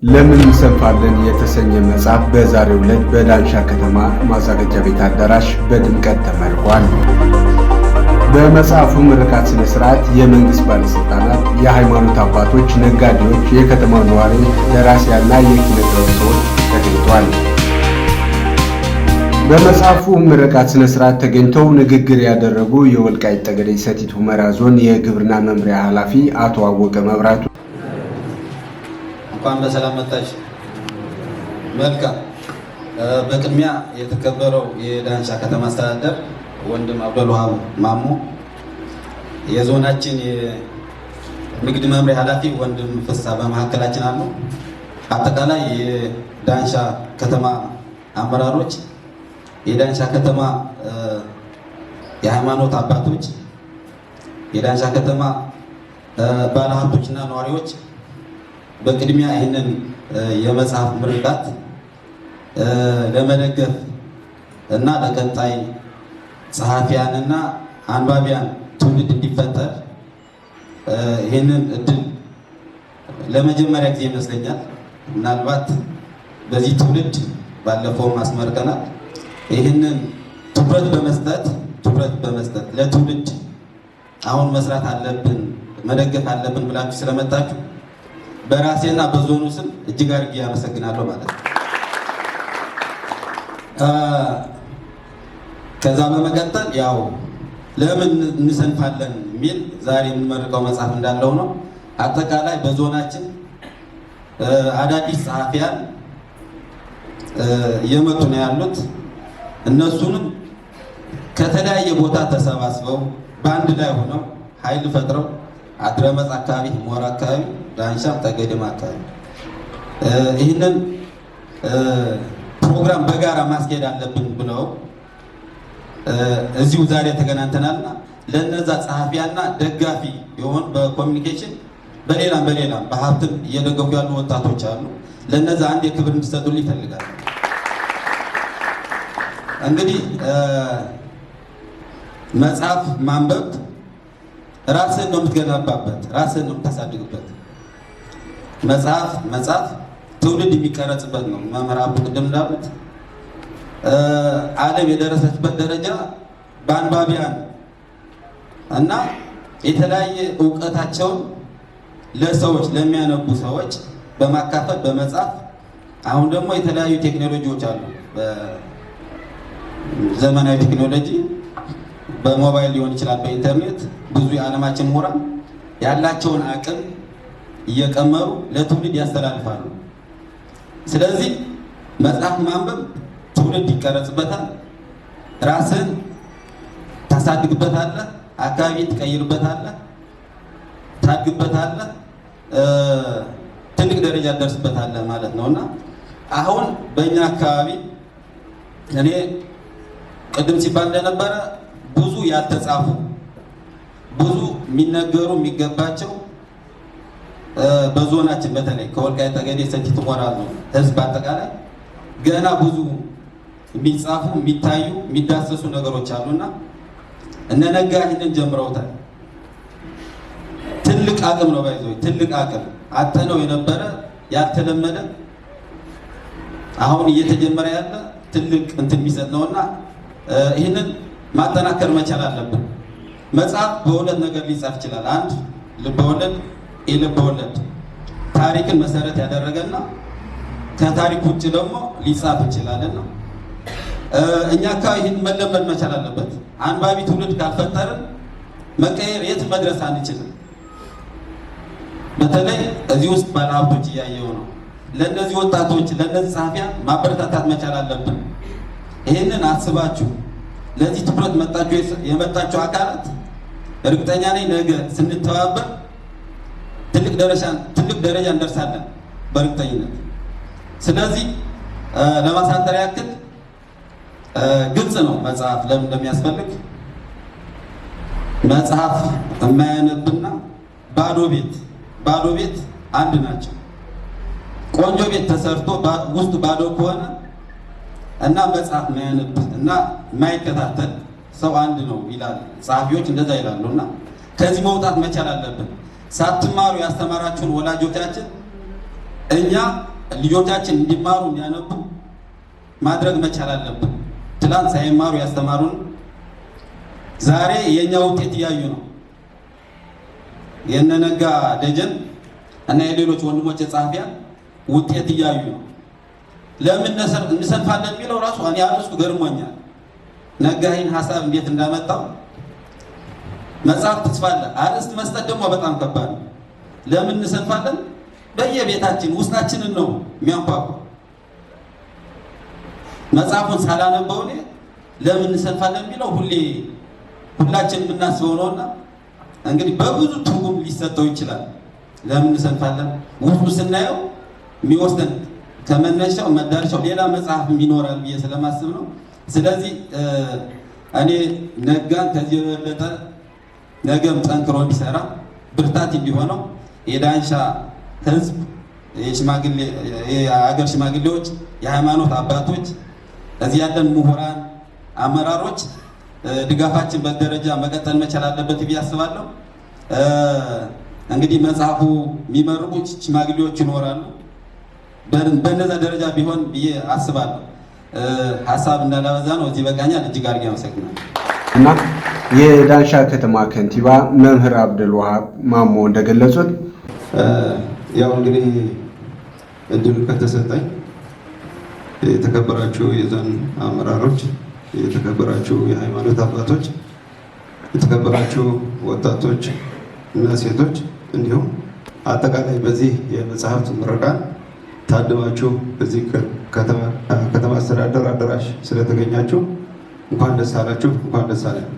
ለምን እንሰንፋለን የተሰኘ መጽሐፍ በዛሬው ዕለት በዳንሻ ከተማ ማዘጋጃ ቤት አዳራሽ በድምቀት ተመርቋል። በመጽሐፉ ምረቃት ስነ ስርዓት የመንግስት ባለስልጣናት፣ የሃይማኖት አባቶች፣ ነጋዴዎች፣ የከተማው ነዋሪዎች፣ ደራሲያንና የኪነ ጥበብ ሰዎች ተገኝተዋል። በመጽሐፉ ምረቃት ስነ ስርዓት ተገኝተው ንግግር ያደረጉ የወልቃይት ጠገዴ ሰቲት ሁመራ ዞን የግብርና መምሪያ ኃላፊ አቶ አወቀ መብራቱ እንኳን በሰላም መጣችሁ። መልካም። በቅድሚያ የተከበረው የዳንሻ ከተማ አስተዳደር ወንድም አብዱልዋሃብ ማሞ፣ የዞናችን የንግድ መምሪያ ኃላፊ ወንድም ፍሳ በመካከላችን አሉ። አጠቃላይ የዳንሻ ከተማ አመራሮች፣ የዳንሻ ከተማ የሃይማኖት አባቶች፣ የዳንሻ ከተማ ባለሀብቶችና ነዋሪዎች በቅድሚያ ይህንን የመጽሐፍ ምርቃት ለመደገፍ እና ለቀጣይ ጸሐፊያንና አንባቢያን ትውልድ እንዲፈጠር ይህንን እድል ለመጀመሪያ ጊዜ ይመስለኛል። ምናልባት በዚህ ትውልድ ባለፈውም አስመርቀናል። ይህንን ትኩረት በመስጠት ለትውልድ አሁን መስራት አለብን መደገፍ አለብን ብላችሁ ስለመጣችሁ በራሴና በዞኑ ስም እጅግ አድርጌ አመሰግናለሁ ማለት ነው። ከዛ በመቀጠል ያው ለምን እንሰንፋለን የሚል ዛሬ የምንመርቀው መጽሐፍ እንዳለው ነው። አጠቃላይ በዞናችን አዳዲስ ጸሐፊያን እየመጡ ነው ያሉት። እነሱንም ከተለያየ ቦታ ተሰባስበው በአንድ ላይ ሆነው ኃይል ፈጥረው አድረመጽ አካባቢ፣ ሞራ አካባቢ፣ ዳንሻም ጠገዴም አካባቢ ይህንን ፕሮግራም በጋራ ማስኬድ አለብን ብለው እዚሁ ዛሬ ተገናኝተናልና ለነዛ ጸሐፊያና ደጋፊ የሆኑ በኮሚኒኬሽን በሌላም በሀብትም እየደገፉ ያሉ ወጣቶች አሉ። ለነዛ አንድ የክብር እንዲሰጡልኝ ይፈልጋል። እንግዲህ መጽሐፍ ማንበብ ራስን ነው የምትገነባበት፣ ራስን ነው የምታሳድግበት። መጽሐፍ ትውልድ የሚቀረጽበት ነው። መምህር አቡ ቅድም እንዳሉት ዓለም የደረሰችበት ደረጃ በአንባቢያን እና የተለያየ እውቀታቸውን ለሰዎች ለሚያነቡ ሰዎች በማካፈል በመጽሐፍ አሁን ደግሞ የተለያዩ ቴክኖሎጂዎች አሉ። በዘመናዊ ቴክኖሎጂ በሞባይል ሊሆን ይችላል፣ በኢንተርኔት ብዙ የዓለማችን ምሁራን ያላቸውን አቅም እየቀመሩ ለትውልድ ያስተላልፋሉ። ስለዚህ መጽሐፍ ማንበብ ትውልድ ይቀረጽበታል፣ ራስን ታሳድግበታለህ፣ አካባቢ ትቀይርበታለህ፣ ታድግበታለህ፣ ትልቅ ደረጃ ትደርስበታለህ ማለት ነውና አሁን በእኛ አካባቢ እኔ ቅድም ሲባል እንደነበረ ብዙ ያልተጻፉ ብዙ የሚነገሩ የሚገባቸው በዞናችን በተለይ ከወልቃይት ጠገዴ ሰቲት ሁመራ ዞን ህዝብ አጠቃላይ ገና ብዙ የሚጻፉ የሚታዩ የሚዳሰሱ ነገሮች አሉና እነነጋ ይህንን ጀምረውታል። ትልቅ አቅም ነው ባይዞ ትልቅ አቅም አጥተነው የነበረ ያልተለመደ አሁን እየተጀመረ ያለ ትልቅ እንትን የሚሰጥ ነውና ይህንን ማጠናከር መቻል አለብን። መጽሐፍ በሁለት ነገር ሊጻፍ ይችላል። አንድ ልበወለድ፣ የልበወለድ ታሪክን መሰረት ያደረገና ከታሪክ ውጭ ደግሞ ሊጻፍ ይችላልና እኛ አካባቢ ይህን መለመድ መቻል አለበት። አንባቢ ትውልድ ካልፈጠርን መቀየር የት መድረስ አንችልም። በተለይ እዚህ ውስጥ ባለሀብቶች እያየው ነው። ለእነዚህ ወጣቶች ለእነዚህ ጸሐፊያን ማበረታታት መቻል አለብን። ይህንን አስባችሁ ለዚህ ትኩረት የመጣችሁ አካላት እርግጠኛ ነኝ ነገ ስንተባበር ትልቅ ደረጃ እንደርሳለን በእርግጠኝነት። ስለዚህ ለማሳጠር ያክል ግልጽ ነው መጽሐፍ ለምን እንደሚያስፈልግ። መጽሐፍ የማያነብና ባዶ ቤት አንድ ናቸው። ቆንጆ ቤት ተሰርቶ ውስጡ ባዶ ከሆነ እና መጽሐፍ የማያነብ እና የማይከታተል ሰው አንድ ነው ይላል። ጸሐፊዎች እንደዛ ይላሉና ከዚህ መውጣት መቻል አለብን። ሳትማሩ ያስተማራችሁን ወላጆቻችን እኛ ልጆቻችን እንዲማሩ እንዲያነቡ ማድረግ መቻል አለብን። ትላንት ሳይማሩ ያስተማሩን ዛሬ የኛ ውጤት እያዩ ነው። የነነጋ ደጀን እና የሌሎች ወንድሞች ጸሐፊያን ውጤት እያዩ ነው። ለምን እንሰንፋለን የሚለው ራሱ እኔ አርዕስቱ ገርሞኛል። ነጋ ይህን ሀሳብ እንዴት እንዳመጣው መጽሐፍ ተጽፏል። አርዕስት መስጠት ደግሞ በጣም ከባድ ነው። ለምን እንሰንፋለን? በየቤታችን ውስጣችንን ነው የሚያንኳኳ። መጽሐፉን ሳላነበው እኔ ለምን እንሰንፋለን የሚለው ሁላችን የምናስበው ነውና እንግዲህ በብዙ ትርጉም ሊሰጠው ይችላል። ለምን እንሰንፋለን ውስጡ ስናየው የሚወስደን ከመነሻው መዳረሻው ሌላ መጽሐፍ ይኖራል ብዬ ስለማስብ ነው። ስለዚህ እኔ ነጋን ከዚህ የበለጠ ነገም ጠንክሮ እንዲሰራ ብርታት እንዲሆነው የዳንሻ ህዝብ፣ የሀገር ሽማግሌዎች፣ የሃይማኖት አባቶች፣ እዚህ ያለን ምሁራን፣ አመራሮች ድጋፋችን በደረጃ መቀጠል መቻል አለበት ብዬ አስባለሁ። እንግዲህ መጽሐፉ የሚመርቁ ሽማግሌዎች ይኖራሉ። በነዛ ደረጃ ቢሆን ብዬ አስባለሁ። ሀሳብ እንዳላበዛ ነው። እዚህ በቃኛል። እጅግ አድርጌ አመሰግናለሁ። እና የዳንሻ ከተማ ከንቲባ መምህር አብዱልዋሃብ ማሞ እንደገለጹት ያው እንግዲህ እድል ከተሰጠኝ የተከበራችሁ የዞን አመራሮች፣ የተከበራችሁ የሃይማኖት አባቶች፣ የተከበራችሁ ወጣቶች እና ሴቶች እንዲሁም አጠቃላይ በዚህ የመጽሐፍት ምረቃን ታድማችሁ በዚህ ከተማ አስተዳደር አዳራሽ ስለተገኛችሁ እንኳን ደስ አላችሁ፣ እንኳን ደስ አለን።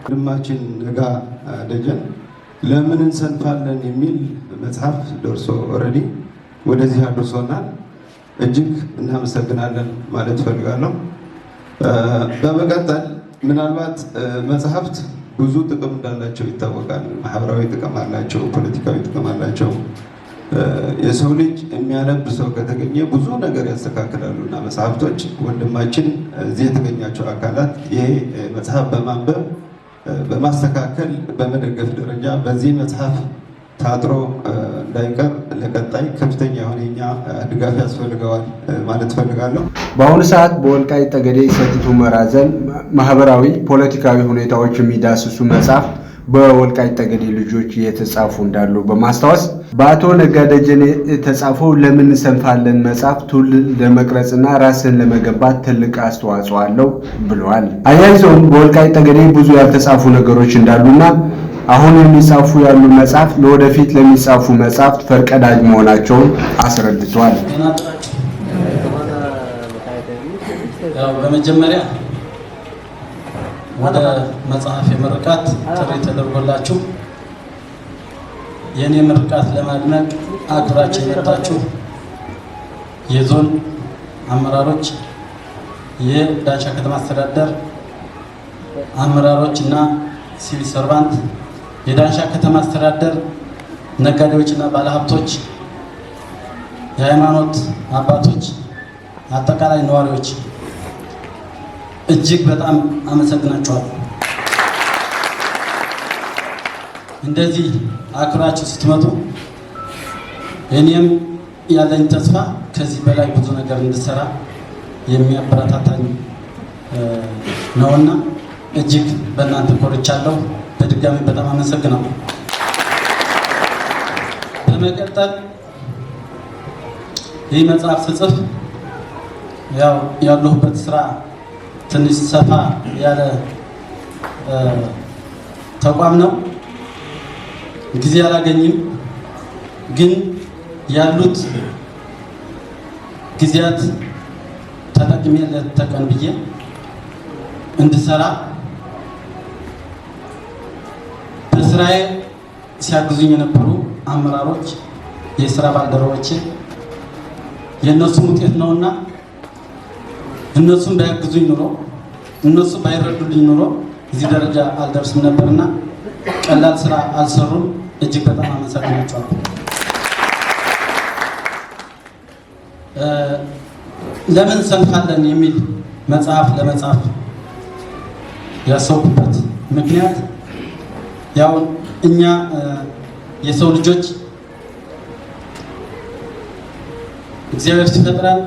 ወንድማችን ነጋ ደጀን ለምን እንሰንፋለን የሚል መጽሐፍ ደርሶ ኦልሬዲ ወደዚህ አድርሶናል። እጅግ እናመሰግናለን ማለት ፈልጋለሁ። በመቀጠል ምናልባት መጽሐፍት ብዙ ጥቅም እንዳላቸው ይታወቃል። ማህበራዊ ጥቅም አላቸው፣ ፖለቲካዊ ጥቅም አላቸው። የሰው ልጅ የሚያነብ ሰው ከተገኘ ብዙ ነገር ያስተካክላሉ እና መጽሐፍቶች ወንድማችን እዚህ የተገኛቸው አካላት ይሄ መጽሐፍ በማንበብ በማስተካከል በመደገፍ ደረጃ በዚህ መጽሐፍ ታጥሮ እንዳይቀር ለቀጣይ ከፍተኛ የሆነ የኛ ድጋፍ ያስፈልገዋል ማለት ፈልጋለሁ። በአሁኑ ሰዓት በወልቃይት ጠገዴ ሰቲት ሁመራ ዞን ማህበራዊ ፖለቲካዊ ሁኔታዎች የሚዳስሱ መጽሐፍ በወልቃይት ጠገዴ ልጆች እየተጻፉ እንዳሉ በማስታወስ በአቶ ነጋ ደጀኔ የተጻፈው ለምን እንሰንፋለን መጽሐፍ ትውልድ ለመቅረጽና ራስን ለመገንባት ትልቅ አስተዋጽኦ አለው ብለዋል። አያይዘውም በወልቃይት ጠገዴ ብዙ ያልተጻፉ ነገሮች እንዳሉና አሁን የሚጻፉ ያሉ መጽሐፍ ለወደፊት ለሚጻፉ መጽሐፍት ፈርቀዳጅ መሆናቸውን አስረድተዋል። በመጀመሪያ ወደ መጽሐፍ የምርቃት ጥሪ ተደርጎላችሁ የኔ ምርቃት ለማድመቅ አክብራችሁ የመጣችሁ የዞን አመራሮች፣ የዳንሻ ከተማ አስተዳደር አመራሮች እና ሲቪል ሰርቫንት፣ የዳንሻ ከተማ አስተዳደር ነጋዴዎች እና ባለሀብቶች፣ የሃይማኖት አባቶች፣ አጠቃላይ ነዋሪዎች እጅግ በጣም አመሰግናችኋለሁ። እንደዚህ አክብራችሁ ስትመጡ እኔም ያለኝ ተስፋ ከዚህ በላይ ብዙ ነገር እንድሰራ የሚያበረታታኝ ነውና እጅግ በእናንተ ኮርቻለሁ። በድጋሚ በጣም አመሰግናለሁ። በመቀጠል ይህ መጽሐፍ ስጽፍ ያለሁበት ስራ ትንሽ ሰፋ ያለ ተቋም ነው። ጊዜ አላገኝም፣ ግን ያሉት ጊዜያት ተጠቅሜ ለተቀን ብዬ እንድሰራ በስራዬ ሲያግዙኝ የነበሩ አመራሮች፣ የስራ ባልደረቦቼ የእነሱም ውጤት ነውና እነሱም ባያግዙኝ ኑሮ እነሱ ባይረዱልኝ ኑሮ እዚህ ደረጃ አልደርስም ነበርና ቀላል ስራ አልሰሩም። እጅግ በጣም አመሰግናቸዋለሁ። ለምን እንሰንፋለን የሚል መጽሐፍ ለመጻፍ ያሰብኩበት ምክንያት እኛ የሰው ልጆች እግዚአብሔር ሲፈጥረን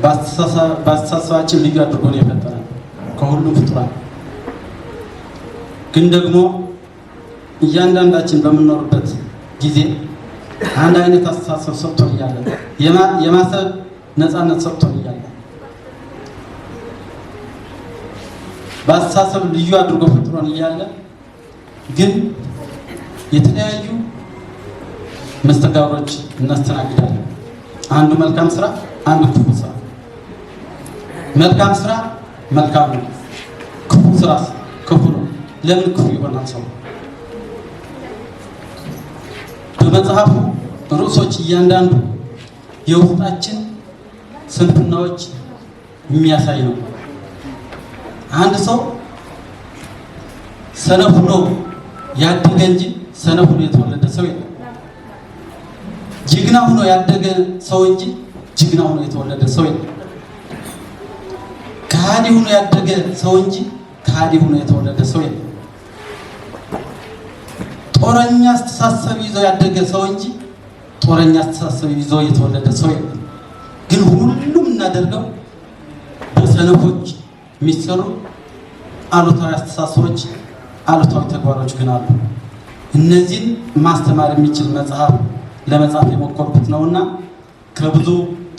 በአስተሳሰባችን ልዩ አድርጎ ነው የፈጠረን ከሁሉም ፍጡራን። ግን ደግሞ እያንዳንዳችን በምንኖርበት ጊዜ አንድ አይነት አስተሳሰብ ሰጥቶን እያለ የማሰብ ነፃነት ሰጥቶን እያለ በአስተሳሰብ ልዩ አድርጎ ፈጥሮን እያለ ግን የተለያዩ መስተጋብሮች እናስተናግዳለን። አንዱ መልካም ስራ፣ አንዱ ክፉ ስራ። መልካም ስራ መልካም ነው፣ ክፉ ስራ ክፉ ነው። ለምን ክፉ ይሆናል ሰው? በመጽሐፉ ርዕሶች እያንዳንዱ የውስጣችን ስንፍናዎች የሚያሳይ ነው። አንድ ሰው ሰነፍ ሆኖ ያደገ እንጂ ሰነፍ ሆኖ የተወለደ ሰው የለም። ጀግና ሆኖ ያደገ ሰው እንጂ ጀግና ሆኖ የተወለደ ሰው የለም። ከሃዲ ሆኖ ያደገ ሰው እንጂ ከሃዲ ሆኖ የተወለደ ሰው የለም። ጦረኛ አስተሳሰብ ይዞ ያደገ ሰው እንጂ ጦረኛ አስተሳሰብ ይዞ የተወለደ ሰው የለም። ግን ሁሉም እናደርገው በሰነፎች የሚሰሩ አሉታዊ አስተሳሰቦች፣ አሉታዊ ተግባሮች ግን አሉ። እነዚህን ማስተማር የሚችል መጽሐፍ ለመጻፍ የሞከርኩት ነውና ከብዙ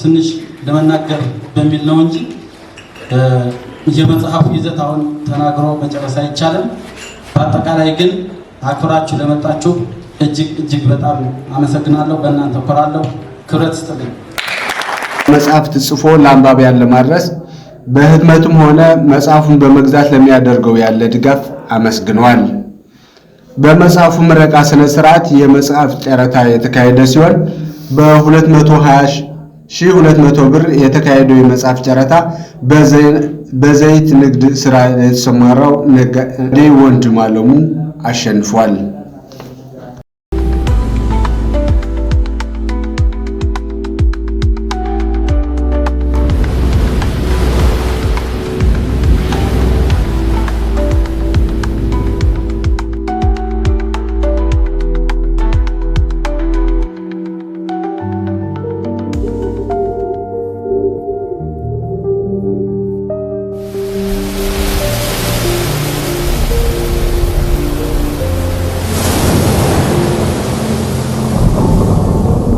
ትንሽ ለመናገር በሚል ነው እንጂ የመጽሐፉ ይዘት አሁን ተናግሮ መጨረስ አይቻልም። በአጠቃላይ ግን አክብራችሁ ለመጣችሁ እጅግ በጣም አመሰግናለሁ። በእናንተ ኮራለሁ። ክብረት ይስጥልኝ። መጽሐፍት ጽፎ ለአንባቢያን ለማድረስ በህትመቱም ሆነ መጽሐፉን በመግዛት ለሚያደርገው ያለ ድጋፍ አመስግኗል። በመጽሐፉ ምረቃ ስነ ስርዓት የመጽሐፍ ጨረታ የተካሄደ ሲሆን በ220,200 ብር የተካሄደው የመጽሐፍ ጨረታ በዘይት ንግድ ስራ የተሰማራው ነጋዴ ወንድም አለሙ አሸንፏል።